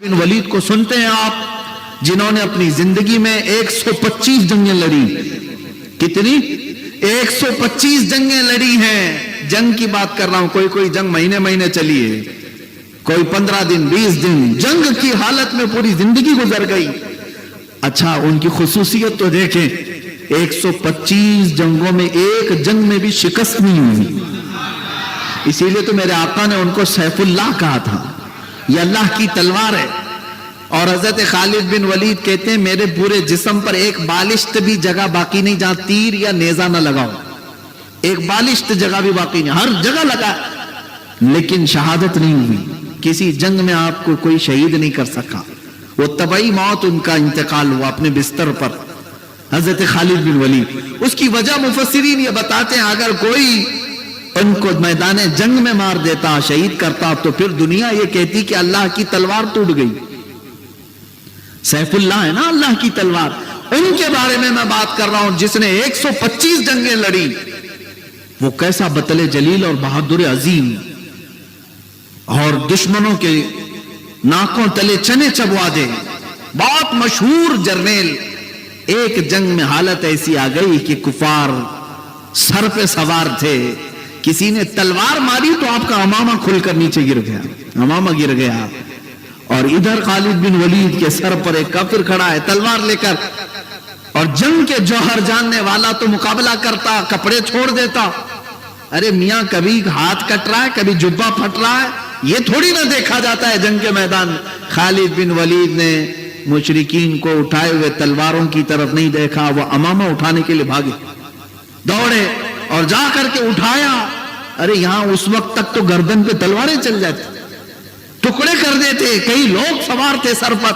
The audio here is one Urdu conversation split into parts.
بن ولید کو سنتے ہیں آپ، جنہوں نے اپنی زندگی میں 125 جنگیں لڑی. کتنی؟ 125 جنگیں لڑی ہیں. جنگ کی بات کر رہا ہوں، کوئی جنگ مہینے چلی ہے، کوئی 15 دن 20 دن، جنگ کی حالت میں پوری زندگی گزر گئی. اچھا، ان کی خصوصیت تو دیکھیں، 125 جنگوں میں ایک جنگ میں بھی شکست نہیں ہوئی. اسی لیے تو میرے آقا نے ان کو سیف اللہ کہا تھا، یہ اللہ کی تلوار ہے. اور حضرت خالد بن ولید کہتے ہیں میرے پورے جسم پر ایک بالشت بھی جگہ باقی نہیں جہاں تیر یا نیزہ نہ لگاؤ. ایک بالشت جگہ بھی باقی نہیں، ہر جگہ لگا، لیکن شہادت نہیں ہوئی. کسی جنگ میں آپ کو کوئی شہید نہیں کر سکا. وہ طبعی موت ان کا انتقال ہوا اپنے بستر پر، حضرت خالد بن ولید. اس کی وجہ مفسرین یہ بتاتے ہیں، اگر کوئی ان کو میدان جنگ میں مار دیتا، شہید کرتا، تو پھر دنیا یہ کہتی کہ اللہ کی تلوار ٹوٹ گئی. سیف اللہ ہے نا اللہ کی تلوار. ان کے بارے میں بات کر رہا ہوں جس نے 125 جنگیں لڑی. وہ کیسا بطل جلیل اور بہادر عظیم، اور دشمنوں کے ناکوں تلے چنے چبوا دے، بہت مشہور جرنیل. ایک جنگ میں حالت ایسی آ گئی کہ کفار سر پہ سوار تھے، کسی نے تلوار ماری تو آپ کا امامہ کھل کر نیچے گر گیا، امامہ گر گیا. اور ادھر خالد بن ولید کے سر پر ایک کافر کھڑا ہے تلوار لے کر، اور جنگ کے جوہر جاننے والا تو مقابلہ کرتا، کپڑے چھوڑ دیتا. ارے میاں، کبھی ہاتھ کٹ رہا ہے، کبھی جبہ پھٹ رہا ہے، یہ تھوڑی نہ دیکھا جاتا ہے جنگ کے میدان. خالد بن ولید نے مشرکین کو اٹھائے ہوئے تلواروں کی طرف نہیں دیکھا، وہ امامہ اٹھانے کے لیے بھاگے، دوڑے اور جا کر کے اٹھایا. ارے یہاں اس وقت تک تو گردن پہ تلواریں چل جاتی، ٹکڑے کر دیتے، کئی لوگ سوار تھے سر پر.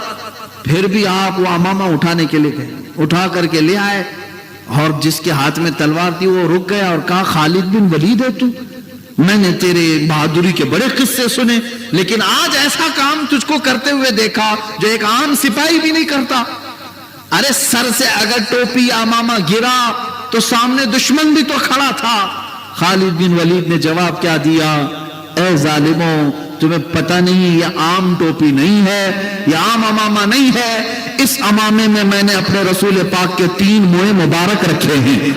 پھر بھی آپ وہ امامہ اٹھانے کے لیے گئے، اٹھا کر کے لے آئے، اور جس کے ہاتھ میں تلوار تھی وہ رک گیا اور کہا خالد بن ولید ہے تو؟ میں نے تیرے بہادری کے بڑے قصے سنے، لیکن آج ایسا کام تجھ کو کرتے ہوئے دیکھا جو ایک عام سپاہی بھی نہیں کرتا. ارے سر سے اگر ٹوپی امامہ گرا تو سامنے دشمن بھی تو کھڑا تھا. خالد بن ولید نے جواب کیا دیا؟ اے ظالموں، تمہیں پتہ نہیں یہ عام ٹوپی نہیں ہے، یہ عام امامہ نہیں ہے. اس امامے میں میں نے اپنے رسول پاک کے 3 موئے مبارک رکھے ہیں.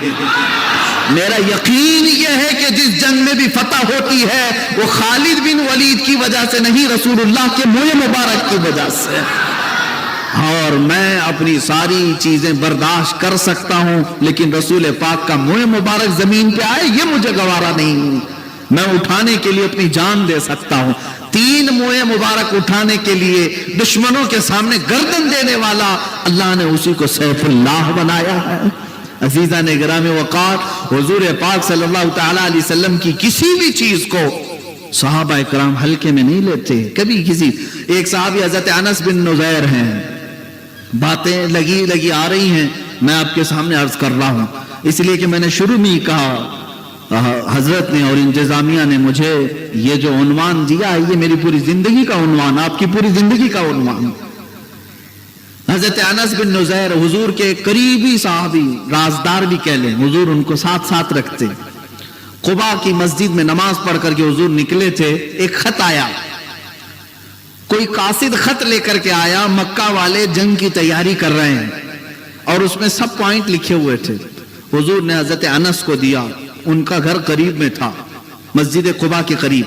میرا یقین یہ ہے کہ جس جنگ میں بھی فتح ہوتی ہے وہ خالد بن ولید کی وجہ سے نہیں، رسول اللہ کے موئے مبارک کی وجہ سے. اور میں اپنی ساری چیزیں برداشت کر سکتا ہوں، لیکن رسول پاک کا موئے مبارک زمین پہ آئے یہ مجھے گوارا نہیں. میں اٹھانے کے لیے اپنی جان دے سکتا ہوں. 3 موئے مبارک اٹھانے کے لیے دشمنوں کے سامنے گردن دینے والا اللہ نے اسی کو سیف اللہ بنایا ہے. عزیزان گرامی وقار، حضور پاک صلی اللہ تعالی علیہ وسلم کی کسی بھی چیز کو صحابہ کرام ہلکے میں نہیں لیتے. کبھی کسی ایک صحابی حضرت انس بن نزیر ہیں، باتیں لگی آ رہی ہیں، میں آپ کے سامنے عرض کر رہا ہوں اس لیے کہ میں نے شروع میں ہی کہا، حضرت نے اور انتظامیہ نے مجھے یہ جو عنوان دیا ہے یہ میری پوری زندگی کا عنوان، آپ کی پوری زندگی کا عنوان. حضرت انس بن نزیر حضور کے قریبی صحابی، رازدار بھی کہہ لیں، حضور ان کو ساتھ رکھتے. قباء کی مسجد میں نماز پڑھ کر کے حضور نکلے تھے، ایک خط آیا، کوئی قاصد خط لے کر کے آیا، مکہ والے جنگ کی تیاری کر رہے ہیں اور اس میں سب پوائنٹ لکھے ہوئے تھے. حضور نے حضرت انس کو دیا، ان کا گھر قریب میں تھا، مسجد قباء کے قریب.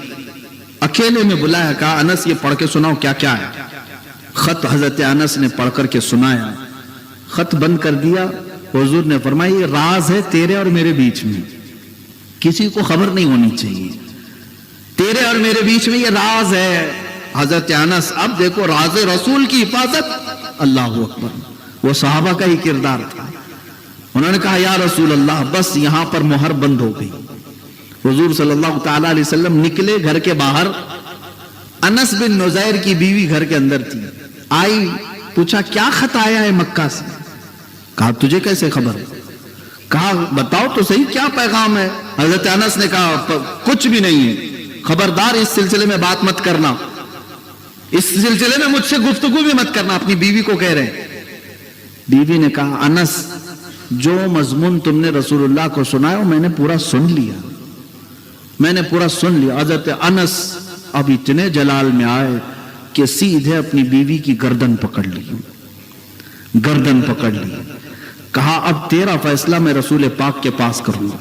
اکیلے میں بلایا، کہا انس یہ پڑھ کے سناؤ کیا ہے. خط حضرت انس نے پڑھ کر کے سنایا، خط بند کر دیا. حضور نے فرمایا یہ راز ہے تیرے اور میرے بیچ میں، کسی کو خبر نہیں ہونی چاہیے، تیرے اور میرے بیچ میں یہ راز ہے. حضرت انس، اب دیکھو راز رسول کی حفاظت، اللہ اکبر، وہ صحابہ کا ہی کردار تھا. انہوں نے کہا یا رسول اللہ بس یہاں پر مہر بند ہو گئی. حضور صلی اللہ تعالی علیہ وسلم نکلے گھر کے باہر، انس بن نزیر کی بیوی گھر کے اندر تھی، آئی، پوچھا کیا خط آیا ہے مکہ سے؟ کہا تجھے کیسے خبر؟ کہا بتاؤ تو صحیح کیا پیغام ہے. حضرت انس نے کہا کچھ بھی نہیں ہے، خبردار اس سلسلے میں بات مت کرنا، اس سلسلے میں مجھ سے گفتگو بھی مت کرنا. اپنی بیوی کو کہہ رہے ہیں. بیوی نے کہا انس جو مضمون تم نے رسول اللہ کو سنایا میں نے پورا سن لیا. حضرت انس اب اتنے جلال میں آئے کہ سیدھے اپنی بیوی کی گردن پکڑ لی، گردن پکڑ لی. کہا اب تیرا فیصلہ میں رسول پاک کے پاس کروں گا،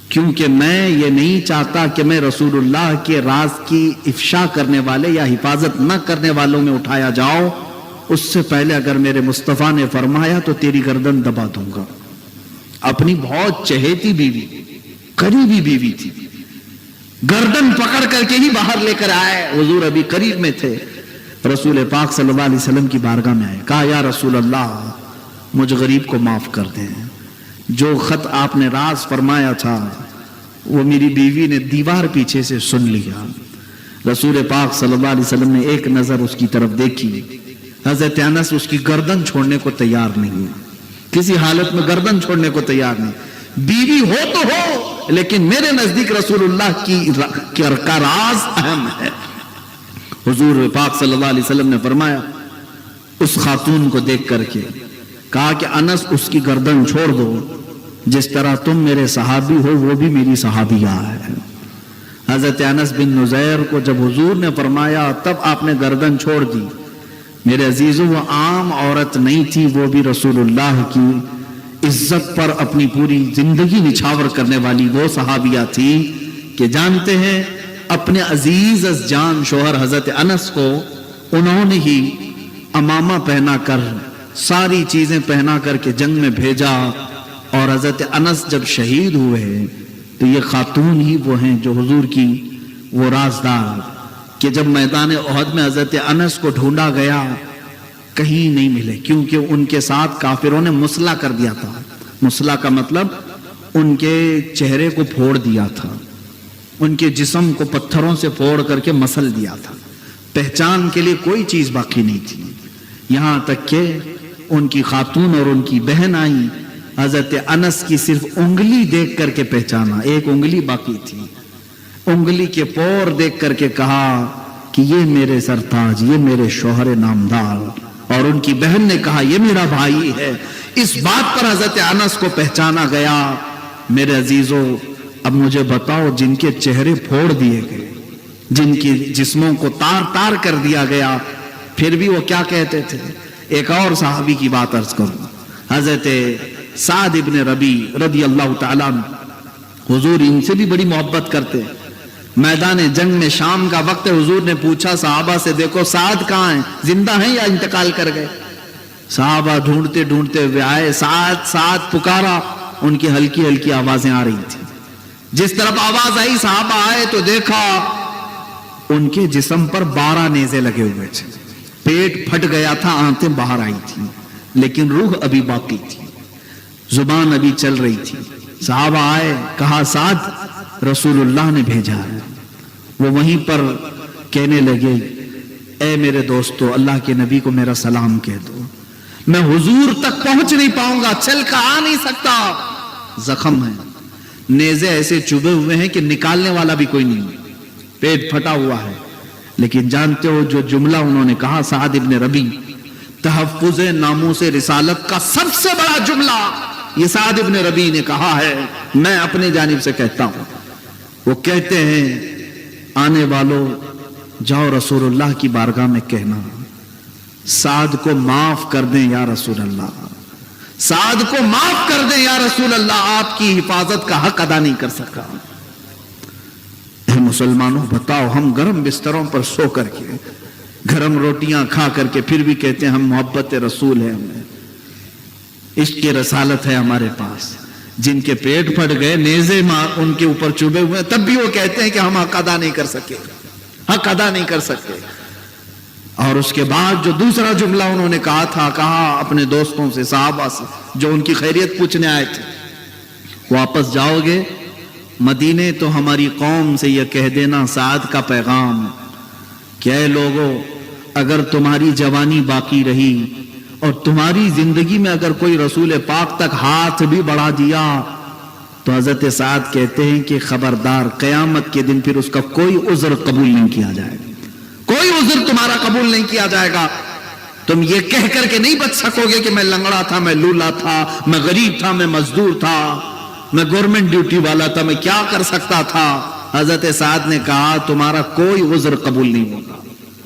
کیونکہ میں یہ نہیں چاہتا کہ میں رسول اللہ کے راز کی افشا کرنے والے یا حفاظت نہ کرنے والوں میں اٹھایا جاؤں. اس سے پہلے اگر میرے مصطفیٰ نے فرمایا تو تیری گردن دبا دوں گا. اپنی بہت چہیتی بیوی، قریبی بیوی تھی، گردن پکڑ کر کے ہی باہر لے کر آئے. حضور ابھی قریب میں تھے، رسول پاک صلی اللہ علیہ وسلم کی بارگاہ میں آئے. کہا یا رسول اللہ مجھ غریب کو معاف کر دیں، جو خط آپ نے راز فرمایا تھا وہ میری بیوی نے دیوار پیچھے سے سن لیا. رسول پاک صلی اللہ علیہ وسلم نے ایک نظر اس کی طرف دیکھی. حضرت انس اس کی گردن چھوڑنے کو تیار نہیں، کسی حالت میں گردن چھوڑنے کو تیار نہیں. بیوی ہو تو ہو، لیکن میرے نزدیک رسول اللہ کا راز اہم ہے. حضور پاک صلی اللہ علیہ وسلم نے فرمایا اس خاتون کو دیکھ کر کے، کہا کہ انس اس کی گردن چھوڑ دو، جس طرح تم میرے صحابی ہو وہ بھی میری صحابیہ ہے. حضرت انس بن نزیر کو جب حضور نے فرمایا تب آپ نے گردن چھوڑ دی. میرے عزیزوں وہ عام عورت نہیں تھی، وہ بھی رسول اللہ کی عزت پر اپنی پوری زندگی نچھاور کرنے والی وہ صحابیہ تھی کہ جانتے ہیں اپنے عزیز از جان شوہر حضرت انس کو انہوں نے ہی امامہ پہنا کر ساری چیزیں پہنا کر کے جنگ میں بھیجا. اور حضرت انس جب شہید ہوئے تو یہ خاتون ہی وہ ہیں جو حضور کی وہ رازدار کہ جب میدان احد میں حضرت انس کو ڈھونڈا گیا کہیں نہیں ملے، کیونکہ ان کے ساتھ کافروں نے مسلح کر دیا تھا. مسلح کا مطلب ان کے چہرے کو پھوڑ دیا تھا، ان کے جسم کو پتھروں سے پھوڑ کر کے مسل دیا تھا. پہچان کے لیے کوئی چیز باقی نہیں تھی. یہاں تک کہ ان کی خاتون اور ان کی بہن آئی، حضرت انس کی صرف انگلی دیکھ کر کے پہچانا، ایک انگلی باقی تھی. انگلی کے پور دیکھ کر کے کہا کہ یہ میرے سرتاج، یہ میرے شوہر نامدار. اور ان کی بہن نے کہا یہ میرا بھائی ہے. اس بات پر حضرت انس کو پہچانا گیا. میرے عزیزوں اب مجھے بتاؤ جن کے چہرے پھوڑ دیے گئے، جن کی جسموں کو تار تار کر دیا گیا، پھر بھی وہ کیا کہتے تھے. ایک اور صحابی کی بات عرض کروں، حضرت سعد ابن ربی رضی اللہ تعالیٰ عنہ. حضور ان سے بھی بڑی محبت کرتے. میدان جنگ میں شام کا وقت حضور نے پوچھا صحابہ سے دیکھو سعد کہاں ہیں، زندہ ہیں یا انتقال کر گئے. صحابہ ڈھونڈتے ڈھونڈتے ہوئے آئے، سعد سعد پکارا. ان کی ہلکی ہلکی آوازیں آ رہی تھی. جس طرف آواز آئی صحابہ آئے تو دیکھا ان کے جسم پر 12 نیزے لگے ہوئے تھے. پیٹ پھٹ گیا تھا، آنتیں باہر آئی تھی، لیکن روح ابھی باقی تھی، زبان ابھی چل رہی تھی. صحابہ آئے، کہا سعد رسول اللہ نے بھیجا ہے. وہ وہیں پر کہنے لگے اے میرے دوستو اللہ کے نبی کو میرا سلام کہہ دو. میں حضور تک پہنچ نہیں پاؤں گا، چل کر آ نہیں سکتا. زخم ہے، نیزے ایسے چبھے ہوئے ہیں کہ نکالنے والا بھی کوئی نہیں، پیٹ پھٹا ہوا ہے. لیکن جانتے ہو جو جملہ انہوں نے کہا سعد ابن ربی، تحفظ ناموس رسالت کا سب سے بڑا جملہ یہ سعد ابن ربی نے کہا ہے. میں اپنے جانب سے کہتا ہوں. وہ کہتے ہیں آنے والوں جاؤ رسول اللہ کی بارگاہ میں کہنا سعد کو معاف کر دیں یا رسول اللہ، سعد کو معاف کر دیں یا رسول اللہ، آپ کی حفاظت کا حق ادا نہیں کر سکا. اے مسلمانوں بتاؤ، ہم گرم بستروں پر سو کر کے گرم روٹیاں کھا کر کے پھر بھی کہتے ہیں ہم محبت رسول ہے، ہمیں عشق رسالت ہے ہمارے پاس. جن کے پیٹ پھٹ گئے، نیزے ان کے اوپر چوبے ہوئے، تب بھی وہ کہتے ہیں کہ ہم حق ادا نہیں کر سکے، حق ادا نہیں کر سکتے. اور اس کے بعد جو دوسرا جملہ انہوں نے کہا تھا، کہا اپنے دوستوں سے صحابہ سے جو ان کی خیریت پوچھنے آئے تھے، واپس جاؤ گے مدینے تو ہماری قوم سے یہ کہہ دینا سعد کا پیغام کہ اے لوگوں اگر تمہاری جوانی باقی رہی اور تمہاری زندگی میں اگر کوئی رسول پاک تک ہاتھ بھی بڑھا دیا تو حضرت سعد کہتے ہیں کہ خبردار قیامت کے دن پھر اس کا کوئی عذر قبول نہیں کیا جائے گا، کوئی عذر تمہارا قبول نہیں کیا جائے گا. تم یہ کہہ کر کے نہیں بچ سکو گے کہ میں لنگڑا تھا، میں لولا تھا، میں غریب تھا، میں مزدور تھا، میں گورنمنٹ ڈیوٹی والا تھا، میں کیا کر سکتا تھا. حضرت سعد نے کہا تمہارا کوئی عذر قبول نہیں ہوگا.